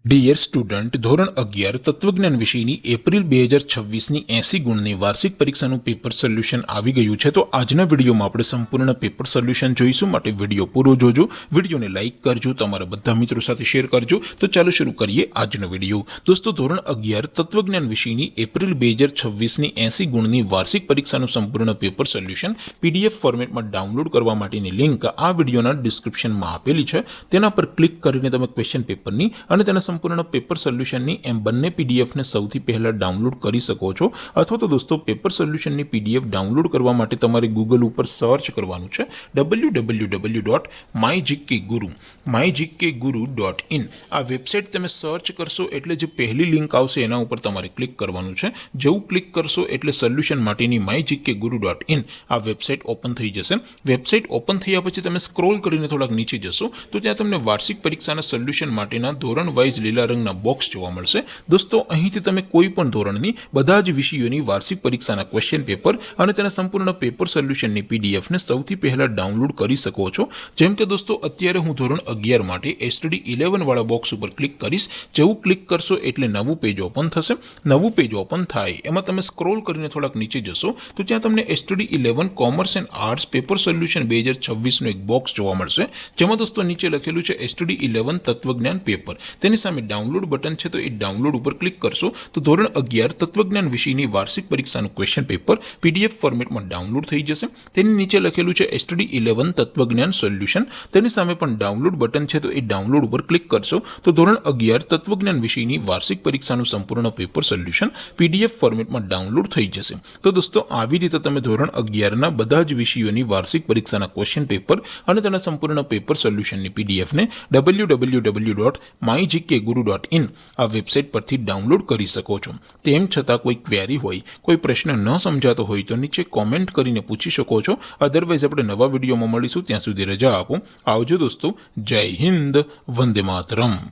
Dear student, ધોરણ 11 તત્વજ્ઞાન વિષયની એપ્રિલ 2026ની 80 ગુણની વાર્ષિક પરીક્ષાનું પેપર સોલ્યુશન આવી ગયું છે। તો આજના વિડીયોમાં આપણે સંપૂર્ણ પેપર સોલ્યુશન જોઈશું, માટે વિડીયો પૂરો જોજો, વિડીયોને લાઇક કરજો, તમારા બધા મિત્રો સાથે શેર કરજો। તો ચાલો શરૂ કરીએ આજનો વિડીયો। દોસ્તો, ધોરણ 11 તત્વજ્ઞાન વિષયની એપ્રિલ 2026ની 80 ગુણની વાર્ષિક પરીક્ષાનું સંપૂર્ણ પેપર સોલ્યુશન પીડીએફ ફોર્મેટમાં ડાઉનલોડ કરવા માટેની લિંક આ વિડીયોના ડિસ્ક્રિપ્શનમાં આપેલી છે। તેના પર ક્લિક કરીને તમે ક્વેશ્ચન પેપરની અને તેના સંપૂર્ણ પેપર સોલ્યુશનની એમ બંને પીડીએફને સૌથી પહેલા ડાઉનલોડ કરી શકો છો। અથવા તો દોસ્તો, પેપર સોલ્યુશનની પીડીએફ ડાઉનલોડ કરવા માટે તમારે ગૂગલ ઉપર સર્ચ કરવાનું છે www.mygkguru.in। આ વેબસાઇટ તમે સર્ચ કરશો એટલે જે પહેલી લિંક આવશે એના ઉપર તમારે ક્લિક કરવાનું છે। જેવું ક્લિક કરશો એટલે સોલ્યુશન માટેની mygkguru.in આ વેબસાઇટ ઓપન થઈ જશે। વેબસાઇટ ઓપન થયા પછી તમે સ્ક્રોલ કરીને થોડાક નીચે જશો તો ત્યાં તમને વાર્ષિક પરીક્ષાના સોલ્યુશન માટેના ધોરણ વાઇઝ લીલા રંગના બોક્સ જોવા મળશે। દોસ્તો, અહીંથી તમે કોઈ પણ ધોરણની બધા જ વિષયોની વાર્ષિક પરીક્ષાના ક્વેશ્ચન પેપર અને તેના સંપૂર્ણ પેપર સોલ્યુશનની પીડીએફને સૌથી પહેલા ડાઉનલોડ કરી શકો છો। જેમ કે દોસ્તો, અત્યારે હું ધોરણ 11 માટે STD 11 વાળા બોક્સ ઉપર ક્લિક કરીશ। જેવું ક્લિક કરશો એટલે નવું પેજ ઓપન થશે। નવું પેજ ઓપન થાય એમાં તમે સ્ક્રોલ કરીને થોડાક નીચે જશો તો ત્યાં તમને STD 11 commerce and arts paper solution 2026નું એક બોક્સ જોવા મળશે, જેમાં દોસ્તો નીચે લખેલું છે STD 11 તત્વજ્ઞાન પેપર। તેની સામે ડાઉનલોડ બટન છે, તો એ ડાઉનલોડ ઉપર ક્લિક કરશો તો ધોરણ 11 તત્વજ્ઞાન વિષયની વાર્ષિક પરીક્ષાનું ક્વેશ્ચન પેપર પીડીએફ ફોર્મેટમાં ડાઉનલોડ થઈ જશે। તેની નીચે લખેલું છે STD 11 તત્વજ્ઞાન સોલ્યુશન। તેની સામે પણ ડાઉનલોડ બટન છે, તો એ ડાઉનલોડ ઉપર ક્લિક કરશો તો ધોરણ 11 તત્વજ્ઞાન વિષયની વાર્ષિક પરીક્ષાનું સંપૂર્ણ પેપર સોલ્યુશન પીડીએફ ફોર્મેટમાં ડાઉનલોડ થઈ જશે। તો દોસ્તો, આવી રીતે તમે ધોરણ 11ના બધા જ વિષયોની વાર્ષિક પરીક્ષાના ક્વેશ્ચન પેપર અને તેના સંપૂર્ણ પેપર સોલ્યુશનની પીડીએફને www.mygkguru.in આ વેબસાઇટ પરથી ડાઉનલોડ કરી શકો છો। તેમ છતાં કોઈ ક્વેરી હોય, કોઈ પ્રશ્ન ન સમજાતો હોય તો નીચે કોમેન્ટ કરીને પૂછી શકો છો। અધરવાઇઝ આપણે નવા વિડીયોમાં મળીશું, ત્યાં સુધી રજા આપો। આવજો દોસ્તો, જય હિન્દ, વંદે માતરમ।